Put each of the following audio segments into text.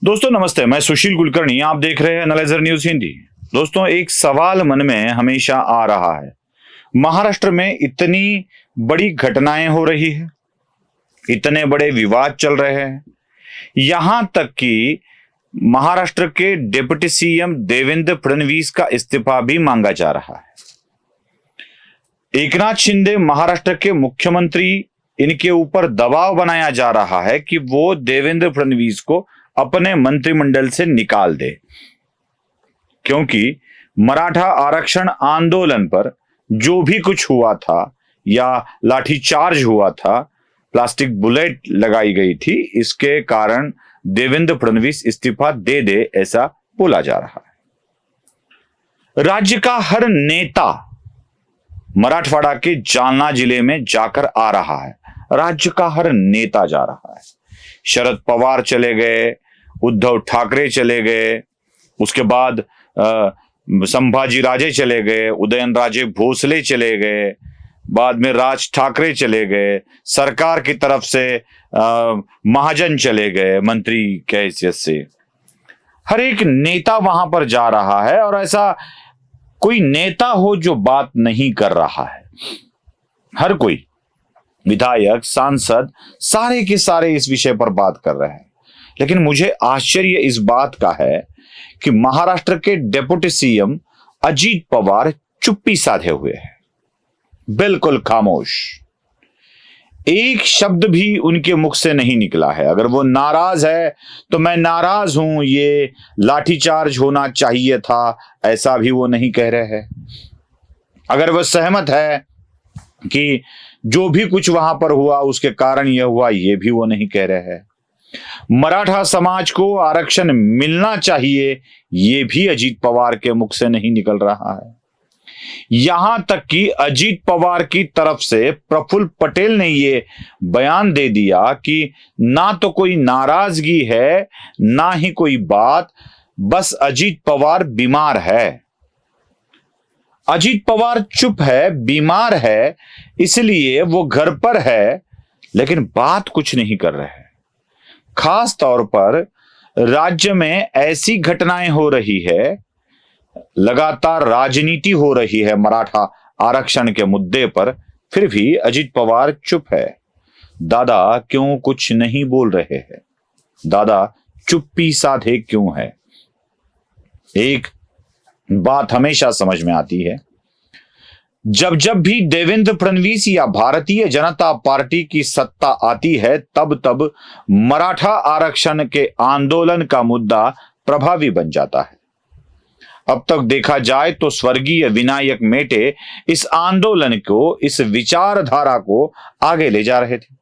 दोस्तों नमस्ते, मैं सुशील कुलकर्णी। आप देख रहे हैं एनालाइजर न्यूज हिंदी। दोस्तों, एक सवाल मन में हमेशा आ रहा है। महाराष्ट्र में इतनी बड़ी घटनाएं हो रही है, इतने बड़े विवाद चल रहे हैं, यहां तक कि महाराष्ट्र के डिप्टी सीएम देवेंद्र फडणवीस का इस्तीफा भी मांगा जा रहा है। एकनाथ शिंदे महाराष्ट्र के मुख्यमंत्री, इनके ऊपर दबाव बनाया जा रहा है कि वो देवेंद्र फडणवीस को अपने मंत्रिमंडल से निकाल दे, क्योंकि मराठा आरक्षण आंदोलन पर जो भी कुछ हुआ था या लाठीचार्ज हुआ था, प्लास्टिक बुलेट लगाई गई थी, इसके कारण देवेंद्र फडणवीस इस्तीफा दे दे, ऐसा बोला जा रहा है। राज्य का हर नेता मराठवाड़ा के जालना जिले में जाकर आ रहा है। राज्य का हर नेता जा रहा है। शरद पवार चले गए, उद्धव ठाकरे चले गए, उसके बाद संभाजी राजे चले गए, उदयनराजे भोसले चले गए, बाद में राज ठाकरे चले गए, सरकार की तरफ से महाजन चले गए मंत्री के हैसियत से। हर एक नेता वहां पर जा रहा है और ऐसा कोई नेता हो जो बात नहीं कर रहा है। हर कोई विधायक, सांसद, सारे के सारे इस विषय पर बात कर रहे हैं। लेकिन मुझे आश्चर्य इस बात का है कि महाराष्ट्र के डिप्टी सीएम अजीत पवार चुप्पी साधे हुए हैं, बिल्कुल खामोश। एक शब्द भी उनके मुख से नहीं निकला है। अगर वो नाराज है तो मैं नाराज हूं, ये लाठीचार्ज होना चाहिए था, ऐसा भी वो नहीं कह रहे हैं। अगर वो सहमत है कि जो भी कुछ वहां पर हुआ उसके कारण यह हुआ, ये भी वो नहीं कह रहे हैं। मराठा समाज को आरक्षण मिलना चाहिए, ये भी अजीत पवार के मुख से नहीं निकल रहा है। यहां तक कि अजीत पवार की तरफ से प्रफुल्ल पटेल ने ये बयान दे दिया कि ना तो कोई नाराजगी है, ना ही कोई बात, बस अजीत पवार बीमार है। अजीत पवार चुप है, बीमार है, इसलिए वो घर पर है, लेकिन बात कुछ नहीं कर रहे हैं। खास तौर पर राज्य में ऐसी घटनाएं हो रही है, लगातार राजनीति हो रही है मराठा आरक्षण के मुद्दे पर, फिर भी अजीत पवार चुप है। दादा क्यों कुछ नहीं बोल रहे हैं? दादा चुप्पी साधे क्यों है? एक बात हमेशा समझ में आती है, जब जब भी देवेंद्र फडणवीस या भारतीय जनता पार्टी की सत्ता आती है, तब तब मराठा आरक्षण के आंदोलन का मुद्दा प्रभावी बन जाता है। अब तक देखा जाए तो स्वर्गीय विनायक मेटे इस आंदोलन को, इस विचारधारा को आगे ले जा रहे थे।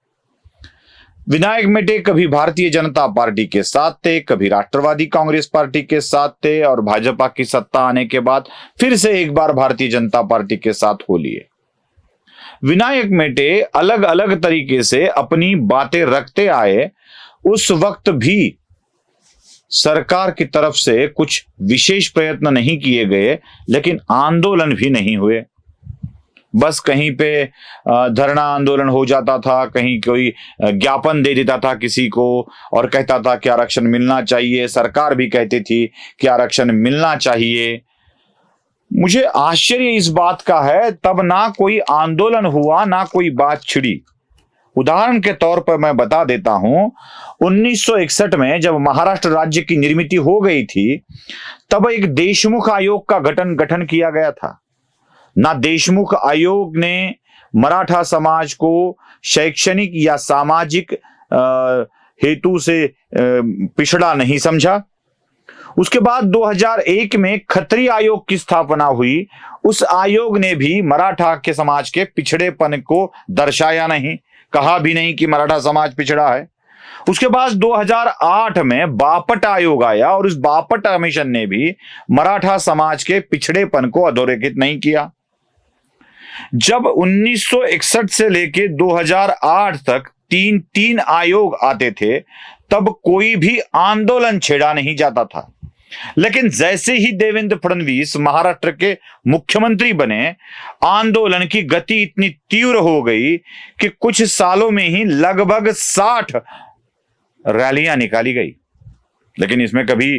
विनायक मेटे कभी भारतीय जनता पार्टी के साथ थे, कभी राष्ट्रवादी कांग्रेस पार्टी के साथ थे, और भाजपा की सत्ता आने के बाद फिर से एक बार भारतीय जनता पार्टी के साथ हो लिए। विनायक मेटे अलग अलग तरीके से अपनी बातें रखते आए। उस वक्त भी सरकार की तरफ से कुछ विशेष प्रयत्न नहीं किए गए, लेकिन आंदोलन भी नहीं हुए। बस कहीं पे धरना आंदोलन हो जाता था, कहीं कोई ज्ञापन दे देता था किसी को और कहता था कि आरक्षण मिलना चाहिए। सरकार भी कहती थी कि आरक्षण मिलना चाहिए। मुझे आश्चर्य इस बात का है, तब ना कोई आंदोलन हुआ, ना कोई बात छिड़ी। उदाहरण के तौर पर मैं बता देता हूं, 1961 में जब महाराष्ट्र राज्य की निर्मित हो गई थी, तब एक देशमुख आयोग का गठन किया गया था। ना देशमुख आयोग ने मराठा समाज को शैक्षणिक या सामाजिक हेतु से पिछड़ा नहीं समझा। उसके बाद 2001 में खत्री आयोग की स्थापना हुई। उस आयोग ने भी मराठा के समाज के पिछड़ेपन को दर्शाया नहीं, कहा भी नहीं कि मराठा समाज पिछड़ा है। उसके बाद 2008 में बापट आयोग आया और उस बापट कमीशन ने भी मराठा समाज के पिछड़ेपन को अधोरेखित नहीं किया। जब 1961 से लेकर 2008 तक तीन आयोग आते थे, तब कोई भी आंदोलन छेड़ा नहीं जाता था। लेकिन जैसे ही देवेंद्र फडणवीस महाराष्ट्र के मुख्यमंत्री बने, आंदोलन की गति इतनी तीव्र हो गई कि कुछ सालों में ही लगभग 60 रैलियां निकाली गई। लेकिन इसमें कभी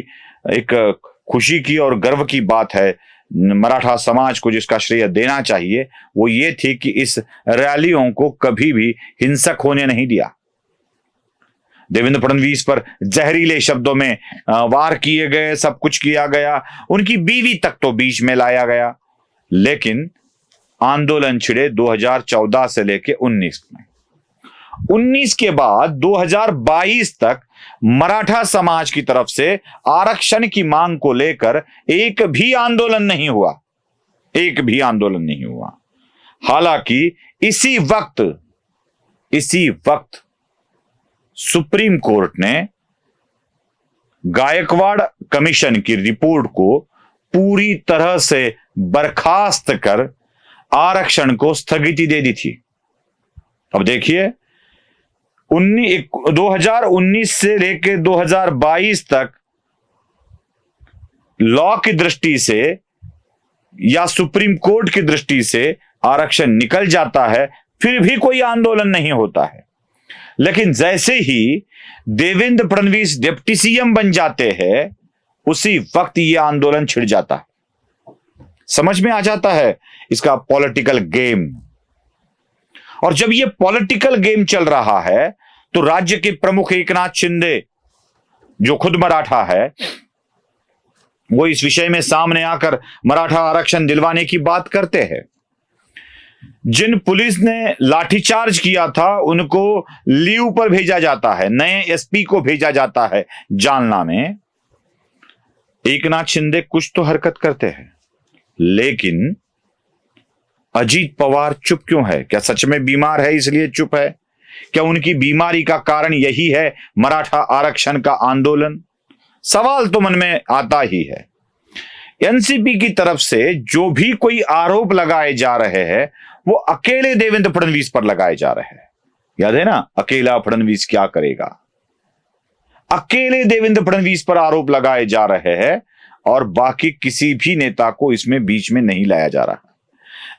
एक खुशी की और गर्व की बात है, मराठा समाज को जिसका श्रेय देना चाहिए वो ये थी कि इस रैलियों को कभी भी हिंसक होने नहीं दिया। देवेंद्र फडणवीस पर जहरीले शब्दों में वार किए गए, सब कुछ किया गया, उनकी बीवी तक तो बीच में लाया गया, लेकिन आंदोलन छिड़े 2014 से लेके 19 में। 19 के बाद 2022 तक मराठा समाज की तरफ से आरक्षण की मांग को लेकर एक भी आंदोलन नहीं हुआ, एक भी आंदोलन नहीं हुआ। हालांकि इसी वक्त सुप्रीम कोर्ट ने गायकवाड़ कमीशन की रिपोर्ट को पूरी तरह से बर्खास्त कर आरक्षण को स्थगिति दे दी थी। अब देखिए 2019 से लेकर 2022 तक लॉ की दृष्टि से या सुप्रीम कोर्ट की दृष्टि से आरक्षण निकल जाता है, फिर भी कोई आंदोलन नहीं होता है। लेकिन जैसे ही देवेंद्र फडणवीस डिप्टी सीएम बन जाते हैं, उसी वक्त यह आंदोलन छिड़ जाता है। समझ में आ जाता है इसका पॉलिटिकल गेम। और जब यह पॉलिटिकल गेम चल रहा है तो राज्य के प्रमुख एकनाथ शिंदे, जो खुद मराठा है, वो इस विषय में सामने आकर मराठा आरक्षण दिलवाने की बात करते हैं। जिन पुलिस ने लाठीचार्ज किया था उनको लीव पर भेजा जाता है, नए एसपी को भेजा जाता है जालना में। एकनाथ शिंदे कुछ तो हरकत करते हैं, लेकिन अजीत पवार चुप क्यों है? क्या सच में बीमार है इसलिए चुप है? क्या उनकी बीमारी का कारण यही है मराठा आरक्षण का आंदोलन? सवाल तो मन में आता ही है। एनसीपी की तरफ से जो भी कोई आरोप लगाए जा रहे हैं वो अकेले देवेंद्र फडणवीस पर लगाए जा रहे हैं। याद है ना, अकेला फडणवीस क्या करेगा? अकेले देवेंद्र फडणवीस पर आरोप लगाए जा रहे हैं और बाकी किसी भी नेता को इसमें बीच में नहीं लाया जा रहा।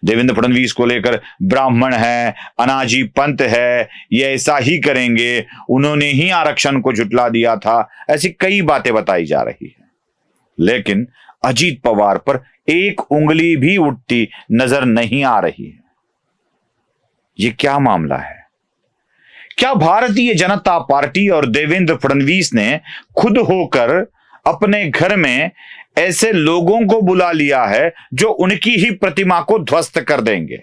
देवेंद्र फडणवीस को लेकर ब्राह्मण है, अनाजी पंथ है, ये ऐसा ही करेंगे, उन्होंने ही आरक्षण को झुटला दिया था, ऐसी कई बातें बताई जा रही है। लेकिन अजीत पवार पर एक उंगली भी उठती नजर नहीं आ रही है। ये क्या मामला है? क्या भारतीय जनता पार्टी और देवेंद्र फडणवीस ने खुद होकर अपने घर में ऐसे लोगों को बुला लिया है जो उनकी ही प्रतिमा को ध्वस्त कर देंगे?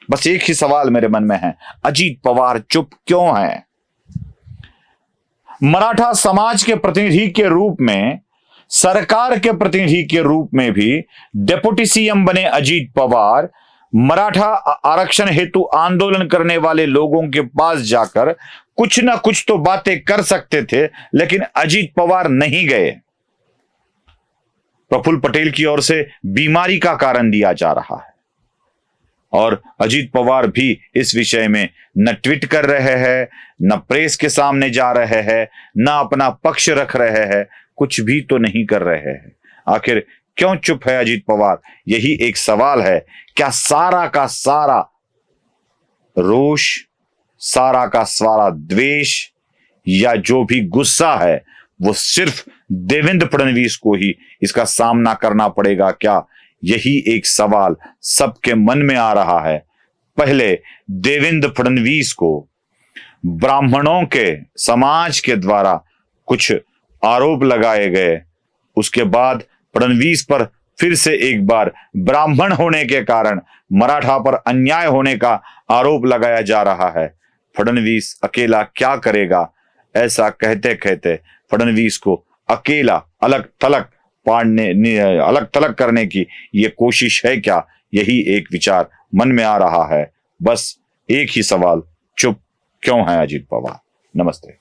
बस एक ही सवाल मेरे मन में है, अजीत पवार चुप क्यों है? मराठा समाज के प्रतिनिधि के रूप में, सरकार के प्रतिनिधि के रूप में भी डिप्टी सीएम बने अजीत पवार मराठा आरक्षण हेतु आंदोलन करने वाले लोगों के पास जाकर कुछ ना कुछ तो बातें कर सकते थे, लेकिन अजीत पवार नहीं गए। प्रफुल्ल पटेल की ओर से बीमारी का कारण दिया जा रहा है और अजीत पवार भी इस विषय में न ट्वीट कर रहे हैं, न प्रेस के सामने जा रहे हैं, न अपना पक्ष रख रहे हैं, कुछ भी तो नहीं कर रहे हैं। आखिर क्यों चुप है अजीत पवार? यही एक सवाल है। क्या सारा का सारा रोष, सारा का सारा द्वेष या जो भी गुस्सा है वो सिर्फ देवेंद्र फडणवीस को ही इसका सामना करना पड़ेगा क्या? यही एक सवाल सबके मन में आ रहा है। पहले देवेंद्र फडणवीस को ब्राह्मणों के समाज के द्वारा कुछ आरोप लगाए गए, उसके बाद फडणवीस पर फिर से एक बार ब्राह्मण होने के कारण मराठा पर अन्याय होने का आरोप लगाया जा रहा है। फडणवीस अकेला क्या करेगा? ऐसा कहते कहते फडणवीस को अकेला अलग थलग करने की ये कोशिश है क्या? यही एक विचार मन में आ रहा है। बस एक ही सवाल, चुप क्यों है अजीत पवार? नमस्ते।